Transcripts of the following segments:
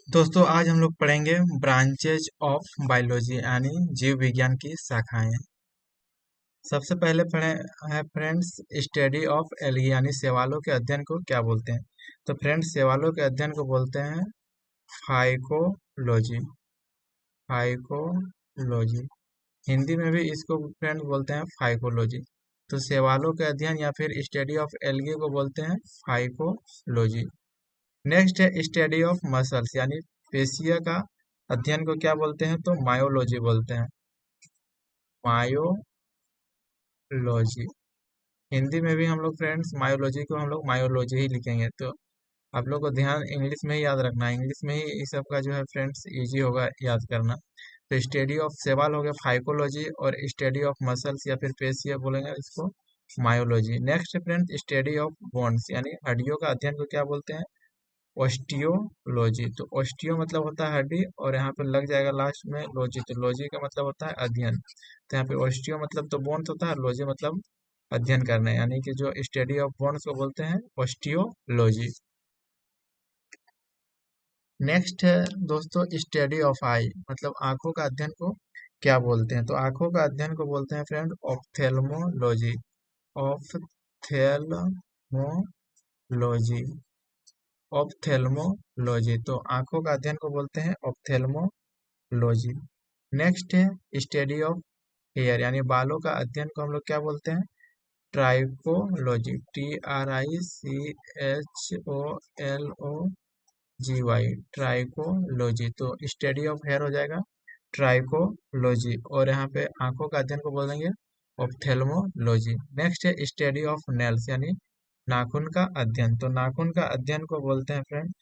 दोस्तों आज हम लोग पढ़ेंगे ब्रांचेज ऑफ बायोलॉजी यानी जीव विज्ञान की शाखाएं। सबसे पहले पढ़े है फ्रेंड्स स्टडी ऑफ एल्गी यानी शैवालों के अध्ययन को क्या बोलते हैं। तो फ्रेंड्स शैवालों के अध्ययन को बोलते हैं फाइकोलॉजी। फाइकोलॉजी हिंदी में भी इसको फ्रेंड्स बोलते हैं फाइकोलॉजी। तो शैवालों के अध्ययन या फिर स्टडी ऑफ एल्गी को बोलते हैं फाइकोलॉजी। नेक्स्ट है स्टडी ऑफ मसल्स यानी पेशिया का अध्ययन को क्या बोलते हैं, तो मायोलॉजी बोलते हैं। मायोलॉजी हिंदी में भी हम लोग फ्रेंड्स मायोलॉजी को हम लोग मायोलॉजी ही लिखेंगे। तो आप लोग को ध्यान इंग्लिश में ही याद रखना है, इंग्लिश में ही इस सब का जो है फ्रेंड्स इजी होगा याद करना। तो स्टडी ऑफ सवाल हो गया फाइकोलॉजी और स्टडी ऑफ मसल्स या फिर पेशिया बोलेंगे इसको myology. Next friends study of bones यानी हड्डियों का अध्ययन को क्या बोलते हैं, ऑस्टियोलॉजी। तो ऑस्टियो मतलब होता है हड्डी और यहाँ पे लग जाएगा लास्ट में लॉजी, तो लॉजी का मतलब होता है अध्ययन। तो यहाँ पे ऑस्टियो मतलब तो बोन्स होता है, लॉजी मतलब अध्ययन करना, यानी कि जो स्टडी ऑफ बोन्स को बोलते हैं ऑस्टियोलॉजी। नेक्स्ट है दोस्तों स्टडी ऑफ आई मतलब आंखों का अध्ययन को क्या बोलते हैं, तो आंखों का अध्ययन को बोलते हैं फ्रेंड ऑप्थेल्मोलॉजी। ऑप्थेल्मोलॉजी ऑप्थेल्मोलॉजी तो आंखों का अध्ययन को बोलते हैं ऑप्थेल्मोलॉजी। नेक्स्ट है स्टडी ऑफ हेयर यानी बालों का अध्ययन को हम लोग क्या बोलते हैं, ट्राइकोलॉजी। TRICHOLOGY trichology. तो स्टडी ऑफ हेयर हो जाएगा ट्राइकोलॉजी और यहाँ पे आंखों का अध्ययन को बोलेंगे ऑप्थेल्मोलॉजी। नेक्स्ट है स्टडी ऑफ नेल्स यानी नाखून का अध्ययन, तो नाखून का अध्ययन को बोलते हैं फ्रेंड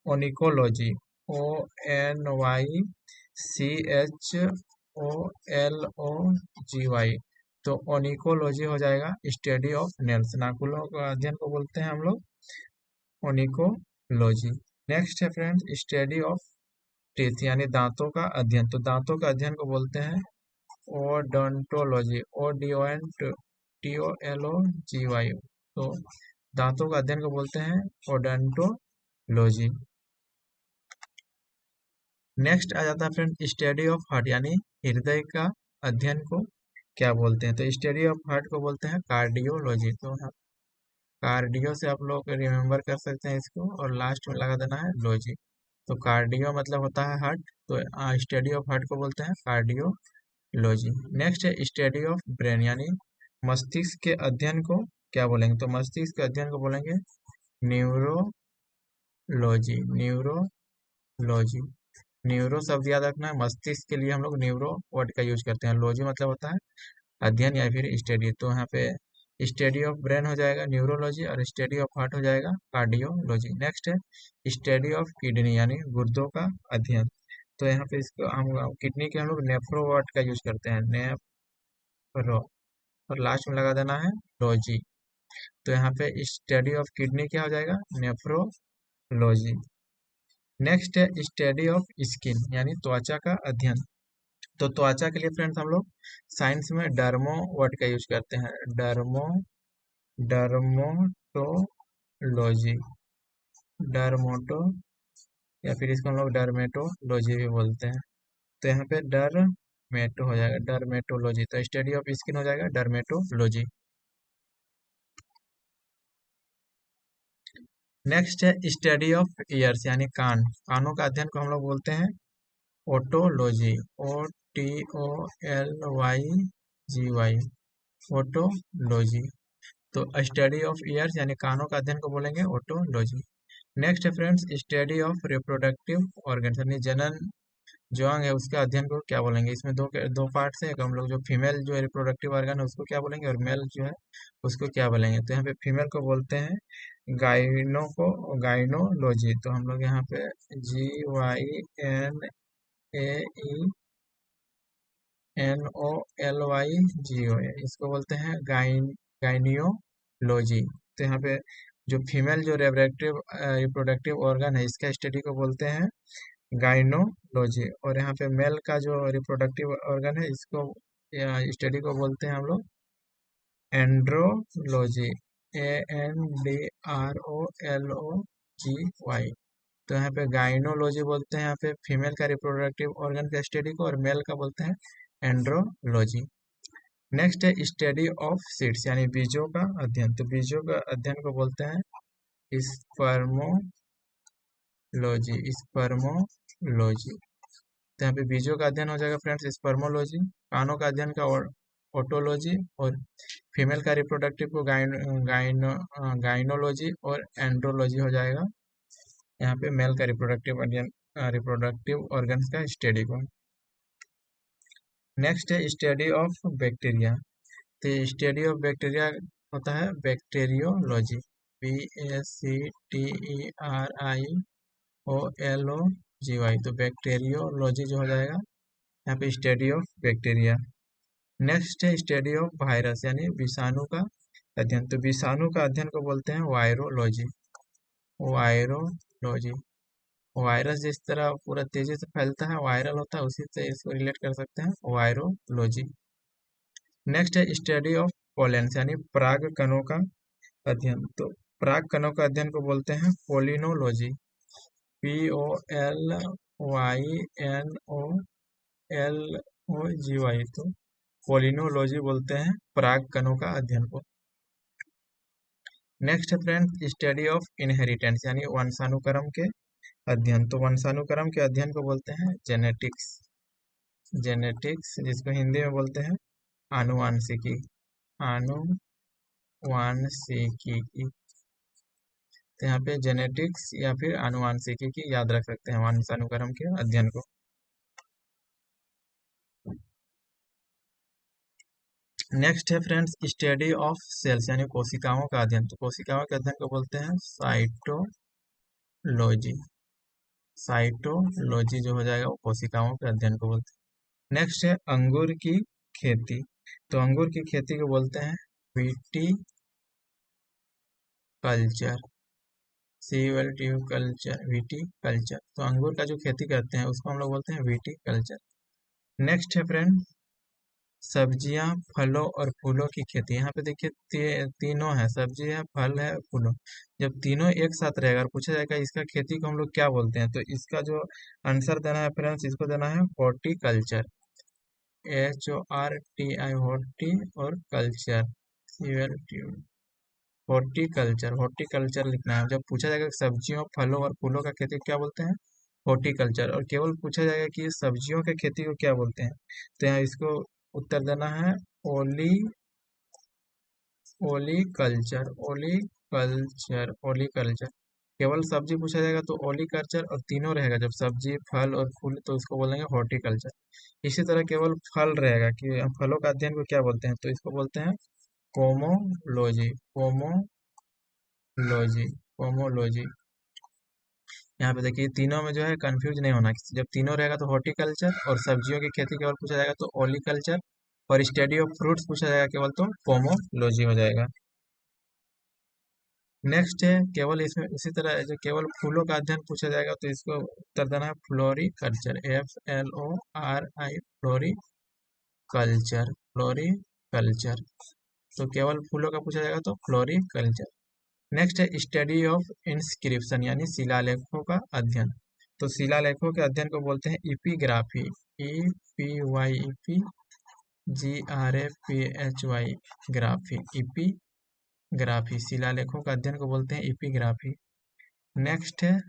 ओनिकोलॉजी। ONYCHOLOGY तो ओनिकोलॉजी हो जाएगा स्टडी ऑफ नेल्स, नाखूनों का अध्ययन को बोलते हैं हम लोग ओनिकोलॉजी। नेक्स्ट है फ्रेंड्स स्टडी ऑफ टीथ यानी दांतों का अध्ययन, तो दांतों का अध्ययन को बोलते हैं ओडोंटोलॉजी। ODONTOLOGY तो दांतों का अध्ययन को बोलते हैं ओडोंटोलॉजी। नेक्स्ट आ जाता है फ्रेंड स्टडी ऑफ हार्ट यानी हृदय का अध्ययन को क्या बोलते हैं, तो स्टडी ऑफ हार्ट को बोलते हैं कार्डियोलॉजी। तो कार्डियो से आप लोग रिमेम्बर कर सकते हैं इसको और लास्ट में लगा देना है लॉजी। तो कार्डियो मतलब होता है हार्ट, तो स्टडी ऑफ हार्ट को बोलते हैं कार्डियोलॉजी। नेक्स्ट है स्टडी ऑफ ब्रेन यानी मस्तिष्क के अध्ययन को क्या बोलेंगे, तो मस्तिष्क के अध्ययन को बोलेंगे न्यूरोलॉजी। न्यूरोलॉजी न्यूरो शब्द याद रखना है, मस्तिष्क के लिए हम लोग न्यूरो वर्ड का यूज करते हैं, लॉजी मतलब होता है अध्ययन या फिर स्टडी। तो यहाँ पे स्टडी ऑफ ब्रेन हो जाएगा न्यूरोलॉजी और स्टडी ऑफ हार्ट हो जाएगा कार्डियोलॉजी। नेक्स्ट है स्टडी ऑफ किडनी यानी गुर्दों का अध्ययन, तो यहाँ पे इसको हम किडनी के हम लोग नेफ्रो वर्ड का यूज करते हैं, नेफ्रो और लास्ट में लगा देना है लॉजी। तो यहाँ पे स्टडी ऑफ किडनी क्या हो जाएगा, नेफ्रोलॉजी। नेक्स्ट है स्टडी ऑफ स्किन यानी त्वचा का अध्ययन, तो त्वचा के लिए फ्रेंड्स हम लोग साइंस में डर्मो वर्ड का यूज करते हैं, डर्मोटोलॉजी। डर्मोटो या फिर इसको हम लोग डर्मेटोलॉजी भी बोलते हैं। तो यहाँ पे डरमेटो हो जाएगा डर्मेटोलॉजी, तो स्टडी ऑफ स्किन हो जाएगा डर्मेटोलॉजी। नेक्स्ट है स्टडी ऑफ ईयर्स यानी कानों का अध्ययन को हम लोग बोलते हैं ओटोलॉजी। OTOLYGY otology. तो स्टडी ऑफ ईयर्स यानी कानों का अध्ययन को बोलेंगे ओटोलॉजी। नेक्स्ट है friends study of reproductive organ यानी जनन जो अंग है उसके अध्ययन को क्या बोलेंगे। इसमें दो पार्ट है, एक हम लोग जो फीमेल जो रिप्रोडक्टिव ऑर्गन है उसको क्या बोलेंगे और मेल जो है उसको क्या बोलेंगे। तो यहाँ पे फीमेल को बोलते हैं गाइनोलॉजी। तो हम लोग यहाँ पे GYNAENOLYGO इसको बोलते हैं गाइनियोलॉजी। तो यहाँ पे जो फीमेल जो रिप्रोडक्टिव ऑर्गन है इसका स्टडी को बोलते हैं गाइनोलॉजी और यहाँ पे मेल का जो रिप्रोडक्टिव ऑर्गन है इसको स्टडी को बोलते हैं हम लोग एंड्रोलॉजी। ANDROLOGY। तो यहाँ पे गाइनोलॉजी बोलते हैं यहाँ पे फीमेल का रिप्रोडक्टिव ऑर्गन का स्टडी को, और मेल का बोलते हैं एंड्रोलॉजी। नेक्स्ट है स्टडी ऑफ सीड्स यानी बीजों का अध्ययन, तो बीजों का अध्ययन को बोलते हैं स्पर्मोलॉजी। तो यहाँ पे बीजों का अध्ययन हो जाएगा फ्रेंड्स स्पर्मोलॉजी, कानों का अध्ययन का ओटोलॉजी, और फीमेल का रिप्रोडक्टिव को गाइनोलॉजी और एंड्रोलॉजी हो जाएगा। यहाँ पे मेल का रिप्रोडक्टिव ऑर्गन्स का स्टडी को। नेक्स्ट है स्टडी ऑफ बैक्टीरिया, तो स्टडी ऑफ बैक्टीरिया होता है बैक्टीरियोलॉजी, BACTERIOLOGY, तो बैक्टीरियोलॉजी जो हो जाएगा यहाँ पे स्टडी ऑफ बैक्टीरिया। नेक्स्ट है स्टडी ऑफ वायरस यानी विषाणु का अध्ययन, तो विषाणु का अध्ययन को बोलते हैं वायरोलॉजी। वायरस जिस तरह पूरा तेजी से फैलता है, वायरल होता है, उसी से इसको रिलेट कर सकते हैं, वायरोलॉजी। नेक्स्ट है स्टडी ऑफ पोलेंस यानी पराग कणों का अध्ययन, तो पराग कणों का अध्ययन को बोलते हैं पोलिनोलॉजी, POLYNOLOGY, तो पोलिनोलॉजी बोलते हैं पराग कणों का अध्ययन को। नेक्स्ट है फ्रेंड्स स्टडी ऑफ इनहेरिटेंस यानी वंशानुक्रम के अध्ययन, तो वंशानुक्रम के अध्ययन को बोलते हैं जेनेटिक्स, जिसको हिंदी में बोलते हैं आनुवांशिकी। तो यहाँ पे जेनेटिक्स या फिर आनुवांशिकी की याद रख सकते हैं वंशानुक्रम के अध्ययन को। नेक्स्ट है फ्रेंड्स स्टडी ऑफ सेल्स यानी कोशिकाओं का अध्ययन, तो कोशिकाओं के अध्ययन को बोलते हैं साइटोलॉजी जो हो जाएगा वो कोशिकाओं के अध्ययन को बोलते हैं। नेक्स्ट है अंगूर की खेती, तो अंगूर की खेती को बोलते हैं विटीकल्चर, विटीकल्चर, तो अंगूर का जो खेती करते हैं उसको हम लोग बोलते हैं विटीकल्चर। नेक्स्ट है फ्रेंड सब्जियां, फलों और फूलों की खेती, यहाँ पे देखिए तीनों है, सब्जी है, फल है, फूलों, जब तीनों एक साथ रहेगा और पूछा जाएगा इसका खेती को हम लोग क्या बोलते हैं, तो इसका जो आंसर देना है फ्रेंड्स, इसको देना है हॉर्टिकल्चर, HORTI, हॉर्टी और कल्चर, हॉर्टिकल्चर लिखना है। जब पूछा जाएगा सब्जियों, फलों और फूलों का खेती क्या बोलते हैं, हॉर्टिकल्चर, और केवल पूछा जाएगा कि सब्जियों के खेती को क्या बोलते हैं, तो यहाँ इसको उत्तर देना है ओलिकल्चर। केवल सब्जी पूछा जाएगा तो ओलिकल्चर, और तीनों रहेगा जब सब्जी, फल और फूल तो उसको बोलेंगे हॉर्टिकल्चर। इसी तरह केवल फल रहेगा कि फलों का अध्ययन को क्या बोलते हैं, तो इसको बोलते हैं पोमोलॉजी। यहाँ पे देखिए तीनों में जो है कंफ्यूज नहीं होना, जब तीनों रहेगा तो हॉर्टिकल्चर, और सब्जियों की खेती केवल पूछा जाएगा तो ओलिकल्चर, और स्टडी ऑफ फ्रूट्स पूछा जाएगा केवल तो पोमोलॉजी हो जाएगा। नेक्स्ट है केवल इसमें उसी तरह जो केवल फूलों का अध्ययन पूछा जाएगा तो इसको उत्तर देना है फ्लोरिकल्चर, FLORI, फ्लोरिकल्चर, तो केवल फूलों का पूछा जाएगा तो फ्लोरिकल्चर। नेक्स्ट है स्टडी ऑफ इंस्क्रिप्शन यानी शिलालेखों का अध्ययन, तो शिलालेखों के अध्ययन को बोलते हैं इपिग्राफी, EPYGRAPHY, ग्राफी, शिलालेखों का अध्ययन को बोलते हैं इपिग्राफी। नेक्स्ट है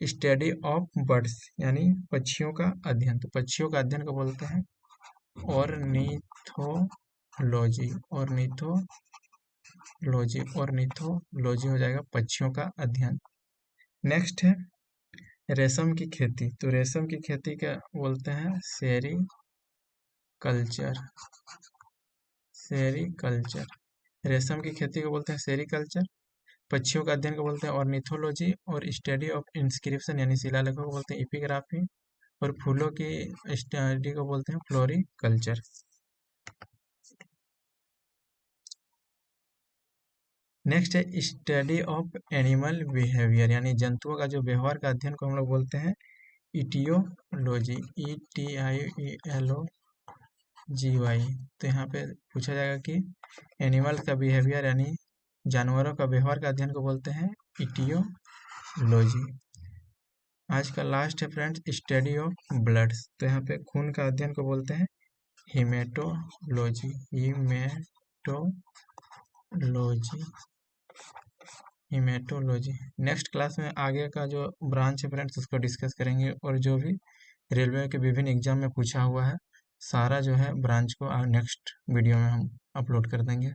स्टडी ऑफ बर्ड्स यानी पक्षियों का अध्ययन, तो पक्षियों का अध्ययन को बोलते हैं ऑर्निथोलॉजी हो जाएगा पक्षियों का अध्ययन। नेक्स्ट है रेशम की खेती, तो रेशम की खेती का बोलते हैं सेरीकल्चर, रेशम की खेती को बोलते हैं सेरीकल्चर। पक्षियों का अध्ययन को बोलते हैं ऑर्निथोलॉजी, और स्टडी ऑफ इंस्क्रिप्शन यानी शिलालेखों को बोलते हैं इपिग्राफी, और फूलों की स्टडी को बोलते हैं फ्लोरिकल्चर। नेक्स्ट है स्टडी ऑफ एनिमल बिहेवियर यानी जंतुओं का जो व्यवहार का अध्ययन को हम लोग बोलते हैं इटियोलॉजी, ETIOLOGY। तो यहाँ पे पूछा जाएगा कि एनिमल का बिहेवियर यानी जानवरों का व्यवहार का अध्ययन को बोलते हैं इटियोलॉजी। आज का लास्ट है फ्रेंड्स, स्टडी ऑफ ब्लड्स। तो यहाँ पे खून का अध्ययन को बोलते हैं haematology. Haematology, haematology. Next class में आगे का जो ब्रांच है फ्रेंड्स उसको डिस्कस करेंगे, और जो भी रेलवे के विभिन्न एग्जाम में पूछा हुआ है सारा जो है ब्रांच को नेक्स्ट वीडियो में हम अपलोड कर देंगे।